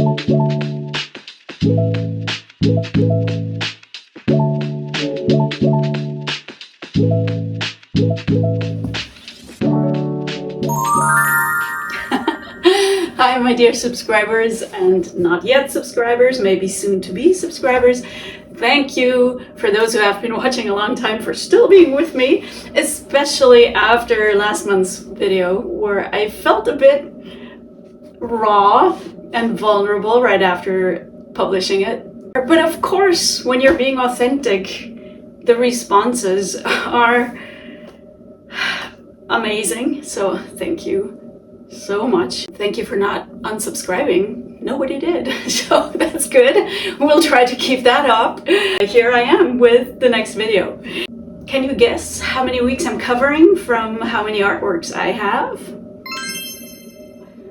Hi my dear subscribers and not yet subscribers, maybe soon to be subscribers. Thank you for those who have been watching a long time for still being with me, especially after last month's video where I felt a bit raw and vulnerable right after publishing it. But of course, when you're being authentic, the responses are amazing. So thank you so much. Thank you for not unsubscribing. Nobody did, so that's good. We'll try to keep that up. Here I am with the next video. Can you guess how many weeks I'm covering from how many artworks I have?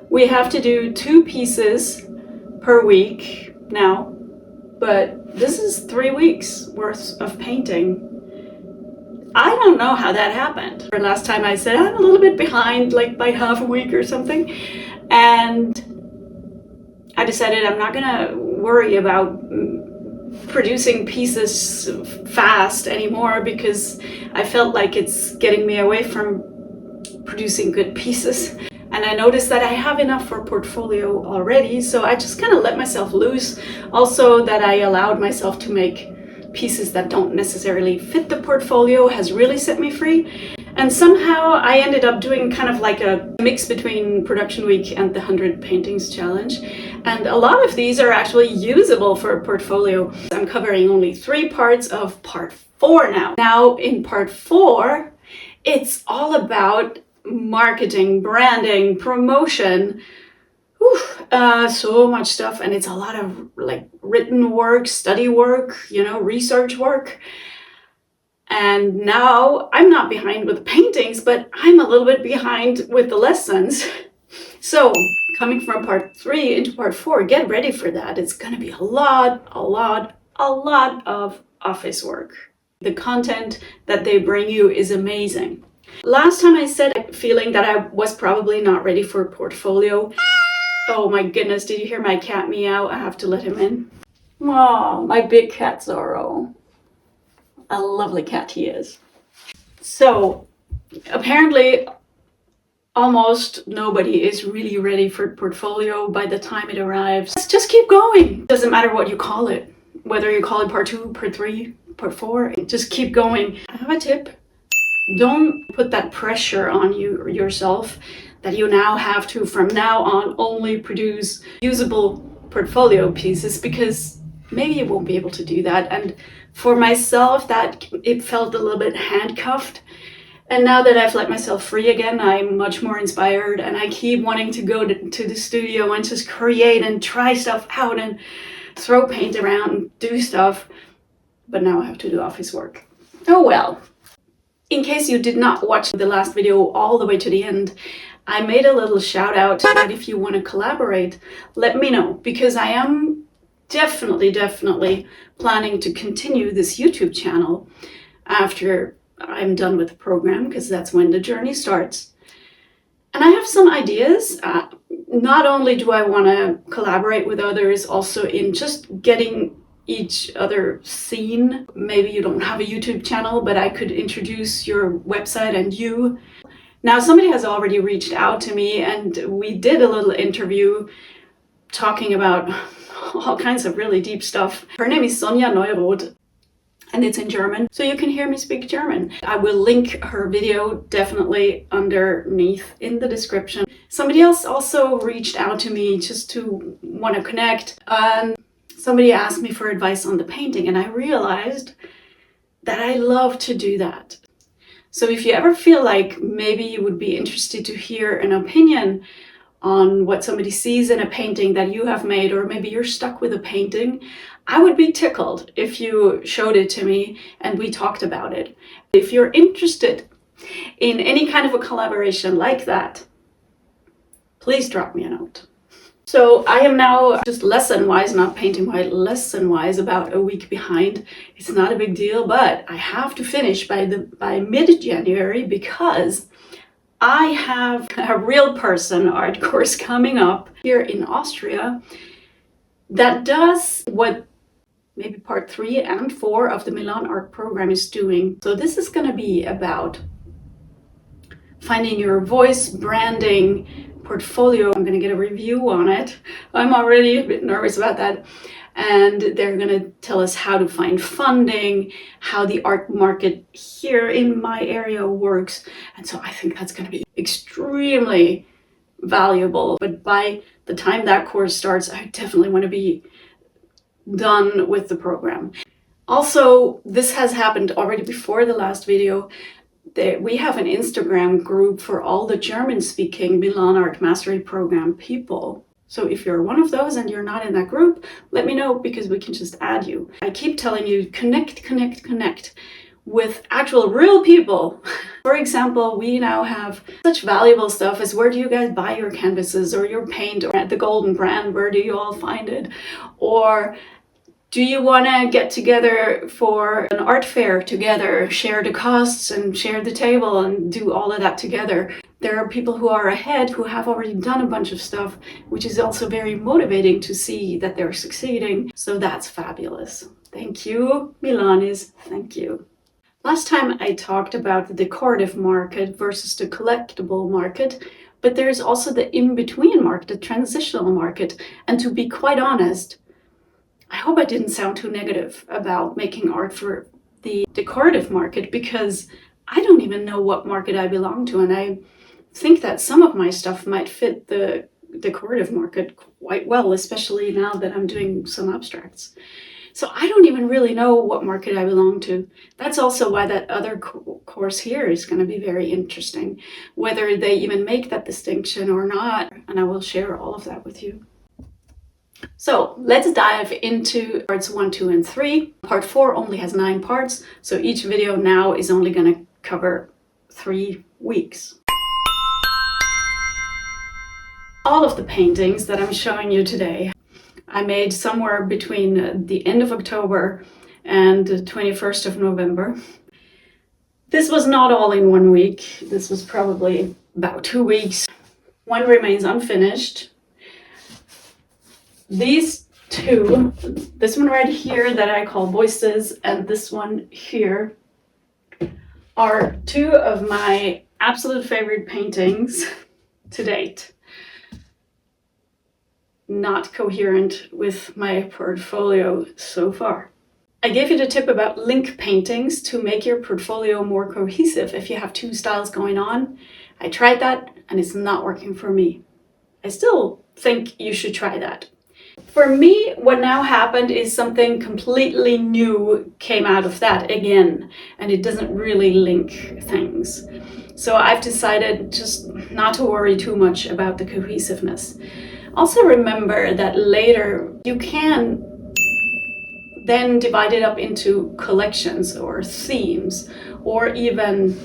We have to do 2 pieces per week now, but this is 3 weeks worth of painting. I don't know how that happened. Last time I said I'm a little bit behind, like by half a week or something, and I decided I'm not gonna worry about producing pieces fast anymore because I felt like it's getting me away from producing good pieces. And I noticed that I have enough for portfolio already, so I just kind of let myself loose. Also, that I allowed myself to make pieces that don't necessarily fit the portfolio has really set me free. And somehow I ended up doing kind of like a mix between production week and the 100 paintings challenge. And a lot of these are actually usable for a portfolio. I'm covering only 3 parts of part 4 now. Now in part 4, it's all about marketing, branding, promotion. So much stuff, and it's a lot of like written work, study work, research work. And now I'm not behind with the paintings, but I'm a little bit behind with the lessons. So coming from part 3 into part 4, get ready for that. It's gonna be a lot of office work. The content that they bring you is amazing. Last time I said feeling that I was probably not ready for a portfolio. Oh my goodness, did you hear my cat meow? I have to let him in. Oh, my big cat Zorro. A lovely cat he is. So, apparently almost nobody is really ready for portfolio by the time it arrives. Just keep going. Doesn't matter what you call it. Whether you call it part 2, part 3, part 4, just keep going. I have a tip. Don't put that pressure on yourself that you now have to, from now on, only produce usable portfolio pieces, because maybe you won't be able to do that. And for myself, that it felt a little bit handcuffed. And now that I've let myself free again, I'm much more inspired, and I keep wanting to go to the studio and just create and try stuff out and throw paint around and do stuff. But now I have to do office work. Oh well. In case you did not watch the last video all the way to the end, I made a little shout out that if you want to collaborate, let me know, because I am definitely planning to continue this YouTube channel after I'm done with the program, because that's when the journey starts. And I have some ideas. Not only do I want to collaborate with others, also in just getting each other seen. Maybe you don't have a YouTube channel, but I could introduce your website and you. Now, somebody has already reached out to me, and we did a little interview talking about all kinds of really deep stuff. Her name is Sonja Neuroth, and it's in German, so you can hear me speak German. I will link her video definitely underneath in the description. Somebody else also reached out to me just to want to connect, and somebody asked me for advice on the painting, and I realized that I love to do that. So if you ever feel like maybe you would be interested to hear an opinion on what somebody sees in a painting that you have made, or maybe you're stuck with a painting, I would be tickled if you showed it to me and we talked about it. If you're interested in any kind of a collaboration like that, please drop me a note. So I am now just lesson-wise, not painting-wise, lesson-wise about a week behind. It's not a big deal, but I have to finish by mid-January, because I have a real person art course coming up here in Austria that does what maybe part 3 and 4 of the Milan art program is doing. So this is going to be about finding your voice, branding, portfolio. I'm going to get a review on it. I'm already a bit nervous about that. And they're going to tell us how to find funding, how the art market here in my area works. And so I think that's going to be extremely valuable. But by the time that course starts, I definitely want to be done with the program. Also, this has happened already before the last video. We have an Instagram group for all the German-speaking Milan Art Mastery Program people. So if you're one of those and you're not in that group, let me know, because we can just add you. I keep telling you, connect with actual real people. For example, we now have such valuable stuff as where do you guys buy your canvases or your paint, or at the Golden Brand, where do you all find it? Or do you want to get together for an art fair together, share the costs and share the table and do all of that together? There are people who are ahead who have already done a bunch of stuff, which is also very motivating to see that they're succeeding. So that's fabulous. Thank you, Milanis. Thank you. Last time I talked about the decorative market versus the collectible market, but there's also the in-between market, the transitional market. And to be quite honest, I hope I didn't sound too negative about making art for the decorative market, because I don't even know what market I belong to, and I think that some of my stuff might fit the decorative market quite well, especially now that I'm doing some abstracts. So I don't even really know what market I belong to. That's also why that other course here is going to be very interesting, whether they even make that distinction or not, and I will share all of that with you. So let's dive into parts 1, 2, and 3. Part 4 only has 9 parts, so each video now is only going to cover 3 weeks. All of the paintings that I'm showing you today, I made somewhere between the end of October and the 21st of November. This was not all in 1 week. This was probably about 2 weeks. One remains unfinished. These two, this one right here that I call Voices, and this one here, are 2 of my absolute favorite paintings to date. Not coherent with my portfolio so far. I gave you the tip about link paintings to make your portfolio more cohesive if you have 2 styles going on. I tried that and it's not working for me. I still think you should try that. For me, what now happened is something completely new came out of that again, and it doesn't really link things. So I've decided just not to worry too much about the cohesiveness. Also remember that later you can then divide it up into collections or themes, or even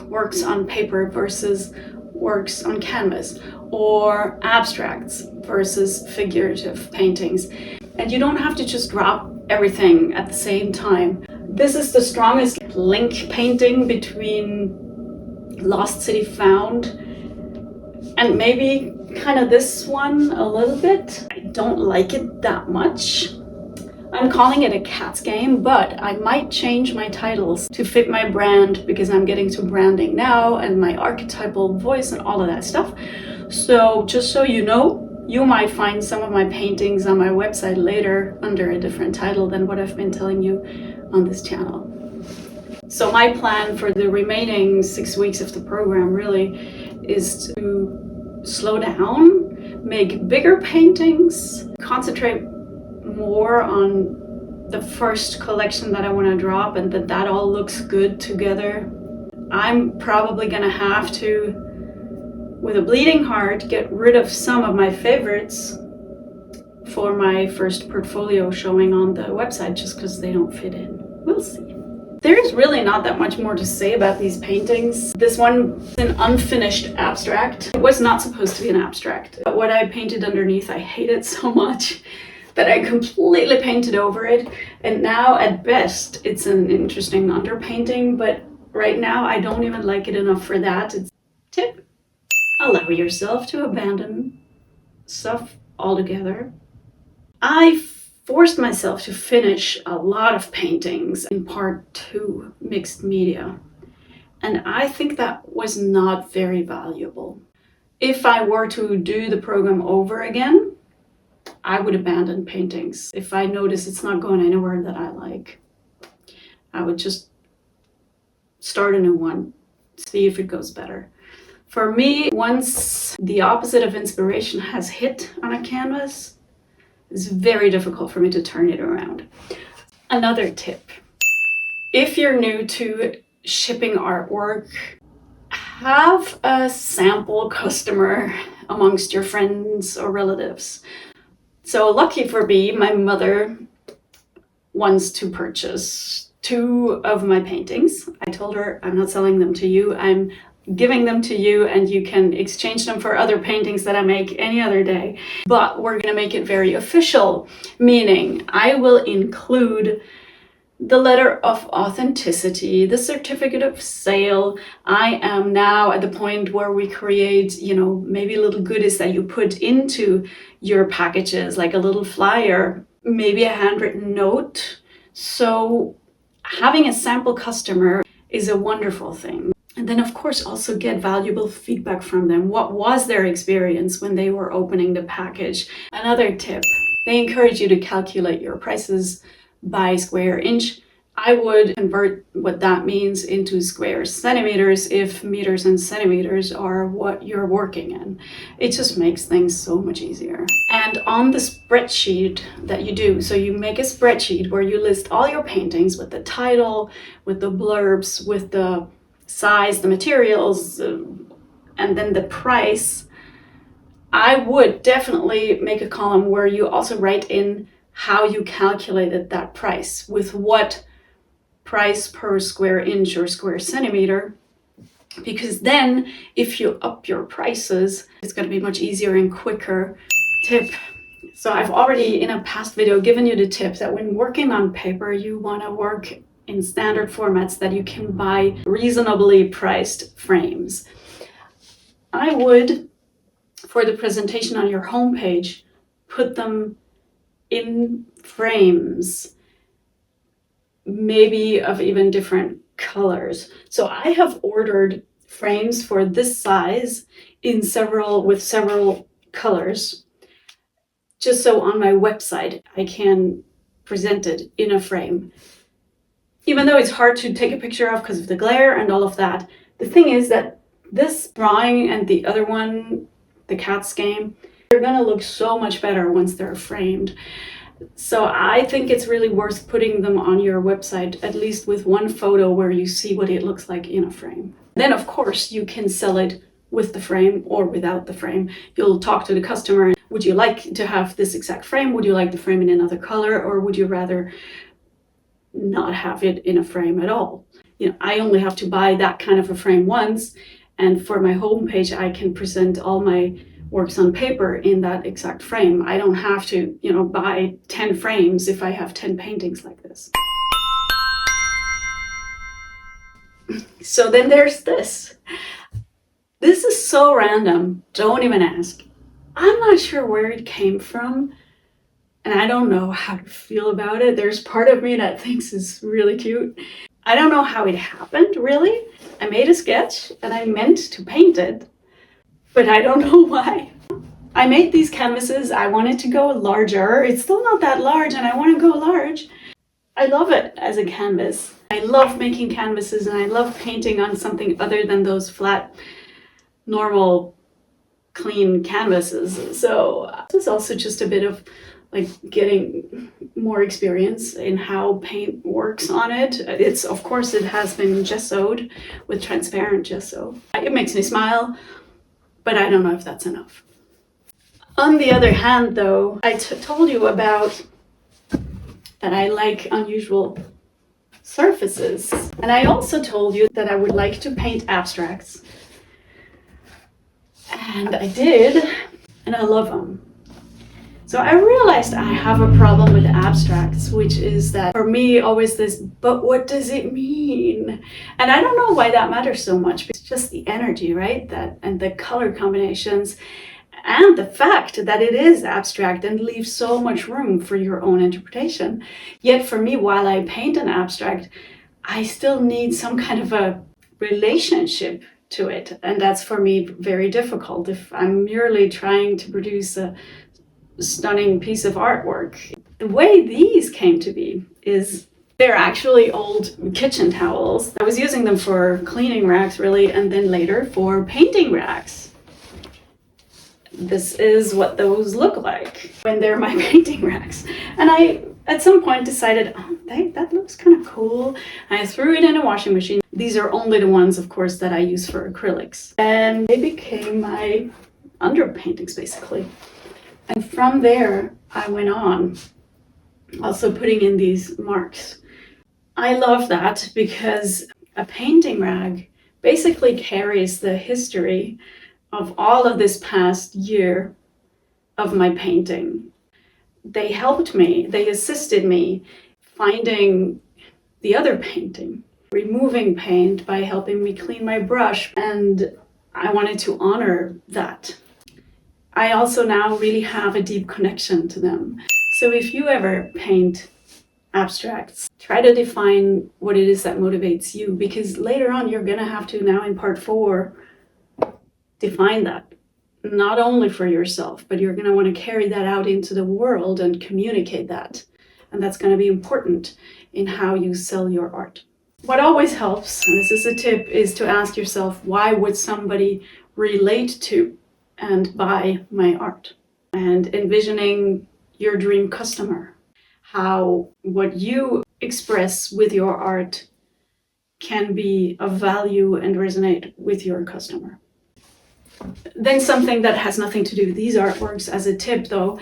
works on paper versus works on canvas, or abstracts versus figurative paintings. And you don't have to just drop everything at the same time. This is the strongest link painting between Lost City Found and maybe kind of this one a little bit. I don't like it that much. I'm calling it a cat's game, but I might change my titles to fit my brand, because I'm getting to branding now and my archetypal voice and all of that stuff. So just so you know, you might find some of my paintings on my website later under a different title than what I've been telling you on this channel. So my plan for the remaining 6 weeks of the program really is to slow down, make bigger paintings, concentrate more on the first collection that I want to drop, and that all looks good together. I'm probably gonna have to, with a bleeding heart, get rid of some of my favorites for my first portfolio showing on the website, just because they don't fit in. We'll see. There's really not that much more to say about these paintings. This one is an unfinished abstract. It was not supposed to be an abstract. But what I painted underneath, I hate it so much that I completely painted over it. And now at best, it's an interesting underpainting, but right now I don't even like it enough for that. It's tip: allow yourself to abandon stuff altogether I forced myself to finish a lot of paintings in part 2 mixed media. And I think that was not very valuable. If I were to do the program over again, I would abandon paintings. If I notice it's not going anywhere that I like, I would just start a new one, see if it goes better. For me, once the opposite of inspiration has hit on a canvas, it's very difficult for me to turn it around. Another tip, if you're new to shipping artwork, have a sample customer amongst your friends or relatives. So lucky for me, my mother wants to purchase 2 of my paintings. I told her, I'm not selling them to you, I'm giving them to you and you can exchange them for other paintings that I make any other day. But we're gonna make it very official, meaning I will include the letter of authenticity, the certificate of sale. I am now at the point where we create, maybe little goodies that you put into your packages, like a little flyer, maybe a handwritten note. So having a sample customer is a wonderful thing. And then of course also get valuable feedback from them. What was their experience when they were opening the package? Another tip, they encourage you to calculate your prices by square inch. I would convert what that means into square centimeters if meters and centimeters are what you're working in. It just makes things so much easier. And on the spreadsheet that you do, so you make a spreadsheet where you list all your paintings with the title, with the blurbs, with the size, the materials, and then the price. I would definitely make a column where you also write in how you calculated that price, with what price per square inch or square centimeter, because then if you up your prices, it's going to be much easier and quicker. Tip. So I've already in a past video given you the tip that when working on paper, you want to work in standard formats that you can buy reasonably priced frames. I would, for the presentation on your homepage, put them in frames, maybe of even different colors. So I have ordered frames for this size with several colors, just so on my website I can present it in a frame. Even though it's hard to take a picture of because of the glare and all of that, the thing is that this drawing and the other one, the cat's game, they're gonna look so much better once they're framed. So I think it's really worth putting them on your website, at least with one photo where you see what it looks like in a frame. Then of course you can sell it with the frame or without the frame. You'll talk to the customer. Would you like to have this exact frame? Would you like the frame in another color? Or would you rather not have it in a frame at all? I only have to buy that kind of a frame once, and for my homepage I can present all my works on paper in that exact frame. I don't have to, buy 10 frames if I have 10 paintings like this. So then there's this. This is so random, don't even ask. I'm not sure where it came from, and I don't know how to feel about it. There's part of me that thinks it's really cute. I don't know how it happened, really. I made a sketch and I meant to paint it, but I don't know why. I made these canvases. I wanted to go larger. It's still not that large and I want to go large. I love it as a canvas. I love making canvases and I love painting on something other than those flat, normal, clean canvases. So this is also just a bit of getting more experience in how paint works on it. Of course it has been gessoed with transparent gesso. It makes me smile, but I don't know if that's enough. On the other hand though, I told you about that I like unusual surfaces. And I also told you that I would like to paint abstracts. And I did, and I love them. So I realized I have a problem with abstracts, which is that for me always this, but what does it mean? And I don't know why that matters so much. It's just the energy, right? And the color combinations. and the fact that it is abstract and leaves so much room for your own interpretation. Yet for me, while I paint an abstract, I still need some kind of a relationship to it. And that's for me very difficult if I'm merely trying to produce a stunning piece of artwork. The way these came to be is they're actually old kitchen towels. I was using them for cleaning racks really, and then later for painting racks. This is what those look like when they're my painting racks. And I, at some point, decided, oh, that looks kind of cool. I threw it in a washing machine. These are only the ones, of course, that I use for acrylics. And they became my underpaintings, basically. And from there, I went on, also putting in these marks. I love that because a painting rag basically carries the history of all of this past year of my painting. They helped me, they assisted me finding the other painting, removing paint by helping me clean my brush, and I wanted to honor that. I also now really have a deep connection to them. So if you ever paint abstracts, try to define what it is that motivates you, because later on you're gonna have to now in part 4 define that, not only for yourself, but you're gonna wanna carry that out into the world and communicate that. And that's gonna be important in how you sell your art. What always helps, and this is a tip, is to ask yourself, why would somebody relate to and buy my art? And envisioning your dream customer, how what you express with your art can be of value and resonate with your customer. Then something that has nothing to do with these artworks as a tip though,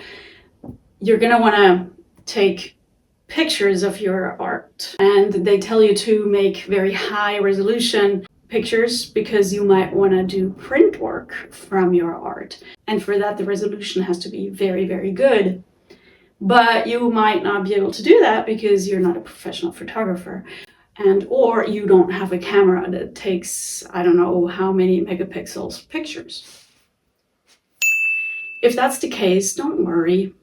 you're gonna wanna take pictures of your art, and they tell you to make very high resolution pictures because you might want to do print work from your art, and for that the resolution has to be very, very good. But you might not be able to do that because you're not a professional photographer, and or you don't have a camera that takes I don't know how many megapixels pictures. If that's the case, don't worry.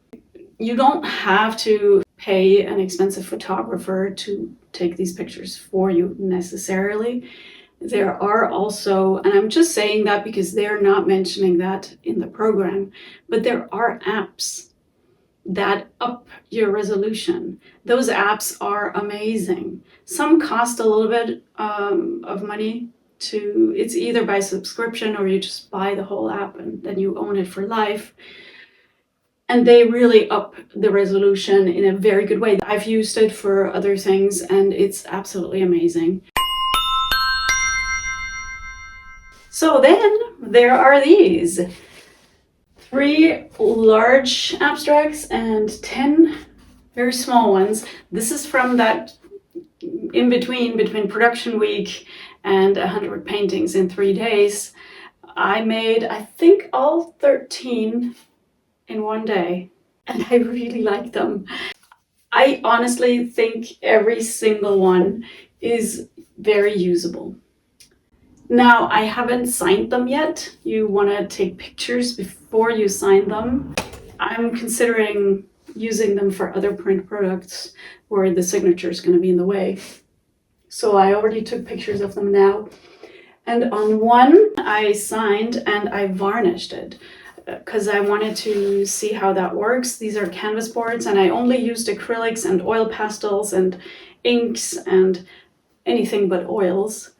You don't have to pay an expensive photographer to take these pictures for you necessarily. There are also, and I'm just saying that because they're not mentioning that in the program, but there are apps that up your resolution. Those apps are amazing. Some cost a little bit of money to, it's either by subscription or you just buy the whole app and then you own it for life. And they really up the resolution in a very good way. I've used it for other things and it's absolutely amazing. So then there are these 3 large abstracts and 10 very small ones. This is from that in between production week and 100 paintings in 3 days. I made, I think, all 13 in one day, and I really like them. I honestly think every single one is very usable. Now, I haven't signed them yet. You want to take pictures before you sign them. I'm considering using them for other print products where the signature is going to be in the way. So I already took pictures of them now. And on one I signed and I varnished it because I wanted to see how that works. These are canvas boards and I only used acrylics and oil pastels and inks and anything but oils.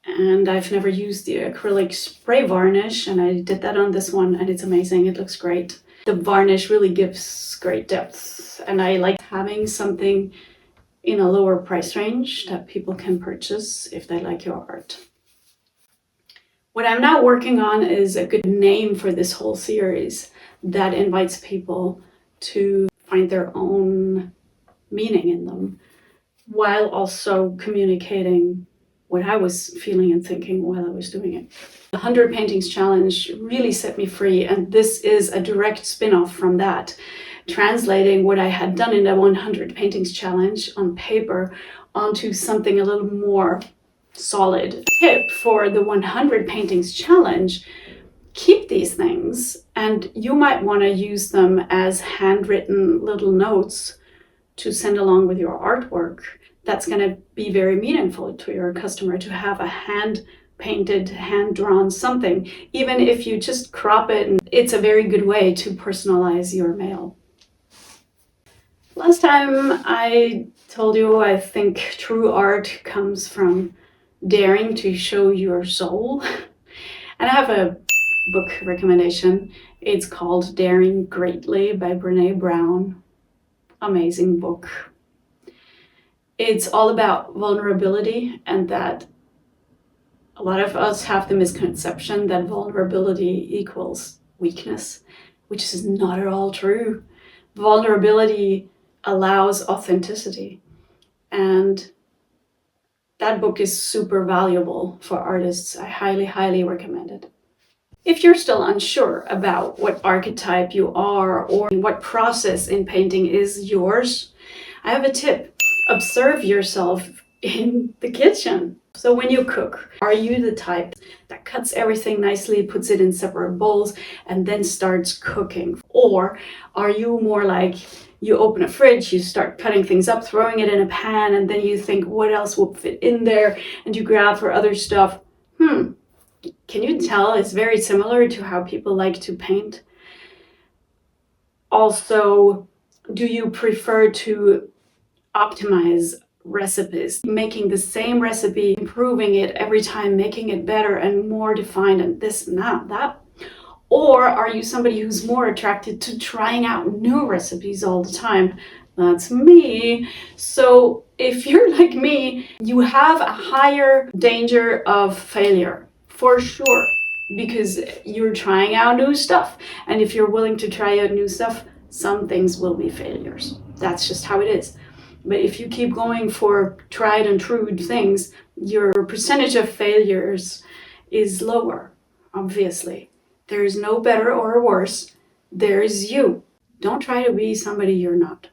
And I've never used the acrylic spray varnish, and I did that on this one and it's amazing. It looks great. The varnish really gives great depth, and I like having something in a lower price range that people can purchase if they like your art. What I'm now working on is a good name for this whole series that invites people to find their own meaning in them while also communicating what I was feeling and thinking while I was doing it. The 100 Paintings Challenge really set me free, and this is a direct spin-off from that, translating what I had done in the 100 Paintings Challenge on paper onto something a little more solid. Tip for the 100 Paintings Challenge, keep these things, and you might want to use them as handwritten little notes to send along with your artwork. That's going to be very meaningful to your customer, to have a hand painted, hand drawn something. Even if you just crop it, and it's a very good way to personalize your mail. Last time I told you I think true art comes from daring to show your soul. And I have a book recommendation. It's called Daring Greatly by Brené Brown. Amazing book. It's all about vulnerability, and that a lot of us have the misconception that vulnerability equals weakness, which is not at all true. Vulnerability allows authenticity, and that book is super valuable for artists. I highly, highly recommend it. If you're still unsure about what archetype you are or what process in painting is yours, I have a tip. Observe yourself in the kitchen. So when you cook, are you the type that cuts everything nicely, puts it in separate bowls, and then starts cooking? Or are you more like, you open a fridge, you start cutting things up, throwing it in a pan, and then you think, what else will fit in there? And you grab for other stuff. Can you tell it's very similar to how people like to paint? Also, do you prefer to optimize recipes, making the same recipe, improving it every time, making it better and more defined and this and that? Or are you somebody who's more attracted to trying out new recipes all the time? That's me. So if you're like me, you have a higher danger of failure, for sure, because you're trying out new stuff. And if you're willing to try out new stuff, some things will be failures. That's just how it is. But if you keep going for tried and true things, your percentage of failures is lower, obviously. There is no better or worse. There is you. Don't try to be somebody you're not.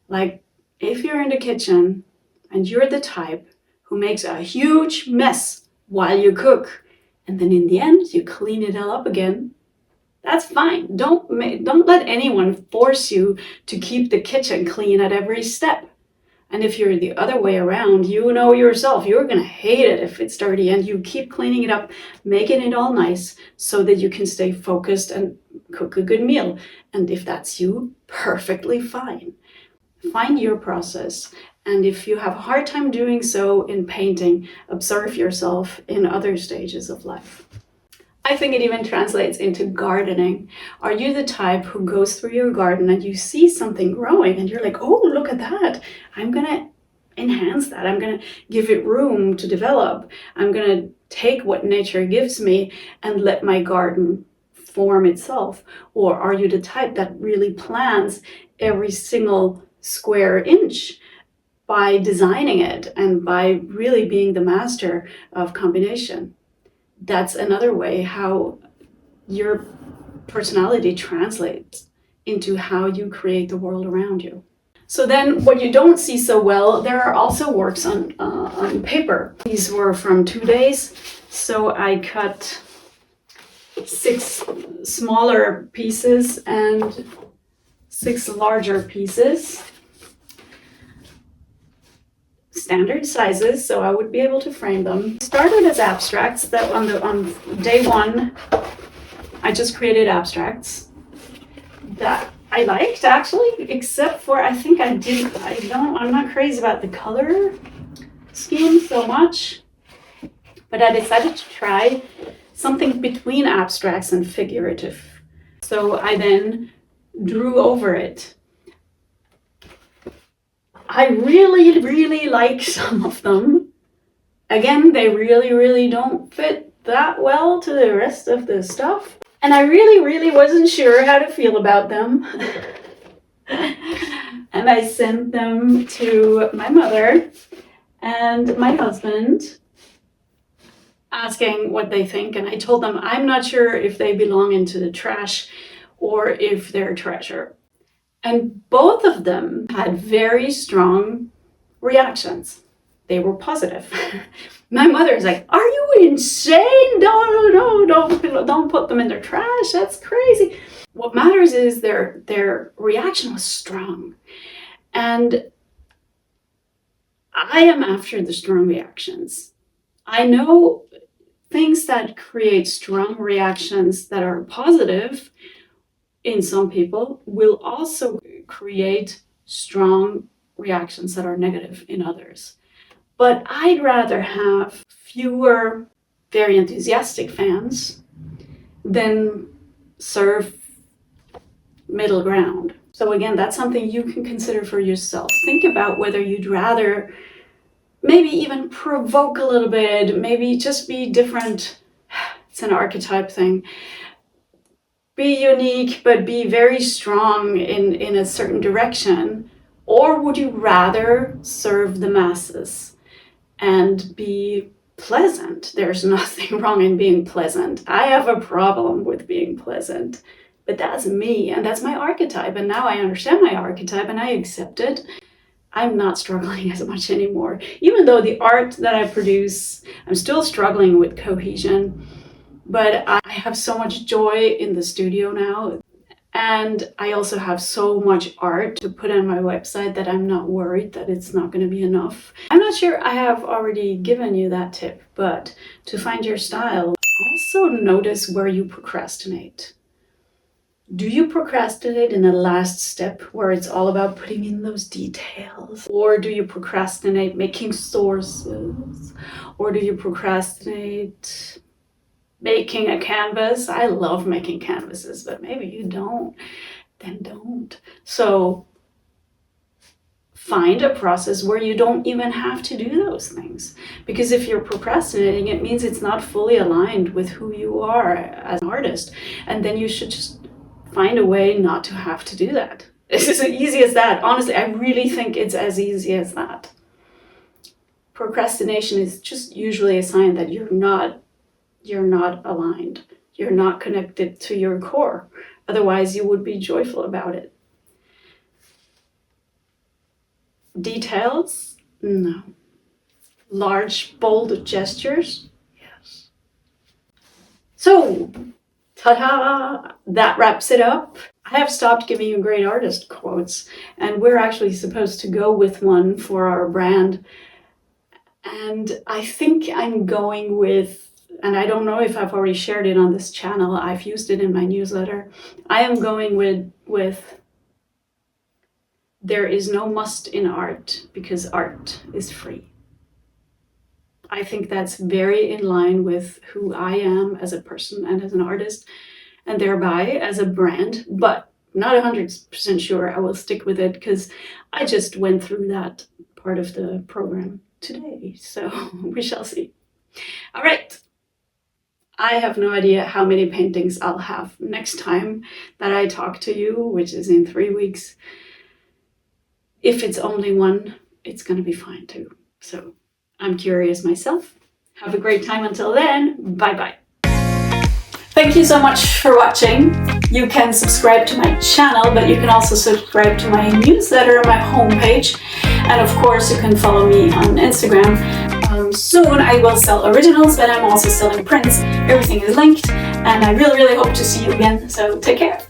Like, if you're in the kitchen and you're the type who makes a huge mess while you cook, and then in the end you clean it all up again, that's fine. Don't let anyone force you to keep the kitchen clean at every step. And if you're the other way around, you know yourself, you're going to hate it if it's dirty, and you keep cleaning it up, making it all nice so that you can stay focused and cook a good meal. And if that's you, perfectly fine. Find your process. And if you have a hard time doing so in painting, observe yourself in other stages of life. I think it even translates into gardening. Are you the type who goes through your garden and you see something growing and you're like, oh, look at that. I'm going to enhance that. I'm going to give it room to develop. I'm going to take what nature gives me and let my garden form itself. Or are you the type that really plans every single square inch by designing it and by really being the master of combination? That's another way how your personality translates into how you create the world around you. So then what you don't see so well, there are also works on paper. These were from 2 days. So I cut 6 smaller pieces and 6 larger pieces. Standard sizes, so I would be able to frame them. Started as abstracts. That on day 1, I just created abstracts that I liked actually, except for I'm not crazy about the color scheme so much, but I decided to try something between abstracts and figurative. So I then drew over it. I really, really like some of them. Again, they really, really don't fit that well to the rest of the stuff. And I really, really wasn't sure how to feel about them. And I sent them to my mother and my husband, asking what they think. And I told them I'm not sure if they belong into the trash or if they're treasure. And both of them had very strong reactions. they were positive. My mother is like, are you insane? No, don't put them in their trash. That's crazy. What matters is their reaction was strong. And I am after the strong reactions. I know things that create strong reactions that are positive in some people will also create strong reactions that are negative in others. But I'd rather have fewer very enthusiastic fans than serve middle ground. So again, that's something you can consider for yourself. Think about whether you'd rather maybe even provoke a little bit, maybe just be different. It's an archetype thing. Be unique, but be very strong in a certain direction. Or would you rather serve the masses and be pleasant? There's nothing wrong in being pleasant. I have a problem with being pleasant, but that's me and that's my archetype. And now I understand my archetype and I accept it. I'm not struggling as much anymore. Even though the art that I produce, I'm still struggling with cohesion, but I have so much joy in the studio now. And I also have so much art to put on my website that I'm not worried that it's not going to be enough. I'm not sure I have already given you that tip, but to find your style, also notice where you procrastinate. Do you procrastinate in the last step where it's all about putting in those details? Or do you procrastinate making sources? Or do you procrastinate making a canvas? I love making canvases, but maybe you don't, then don't. So find a process where you don't even have to do those things. Because if you're procrastinating, it means it's not fully aligned with who you are as an artist. And then you should just find a way not to have to do that. It's as easy as that. Honestly, I really think it's as easy as that. Procrastination is just usually a sign that you're not aligned. You're not connected to your core. Otherwise, you would be joyful about it. Details? No. Large, bold gestures? Yes. So, ta-da! That wraps it up. I have stopped giving you great artist quotes, and we're actually supposed to go with one for our brand. And I think I'm going with, and I don't know if I've already shared it on this channel, I've used it in my newsletter. I am going with there is no must in art because art is free. I think that's very in line with who I am as a person and as an artist, and thereby as a brand, but not 100% sure I will stick with it because I just went through that part of the program today, so we shall see. All right. I have no idea how many paintings I'll have next time that I talk to you, which is in 3 weeks. If it's only one, it's going to be fine too. So I'm curious myself. Have a great time until then. Bye-bye. Thank you so much for watching. You can subscribe to my channel, but you can also subscribe to my newsletter on my homepage. And of course, you can follow me on Instagram. Soon I will sell originals, but I'm also selling prints. Everything is linked, and I really, really hope to see you again. So take care.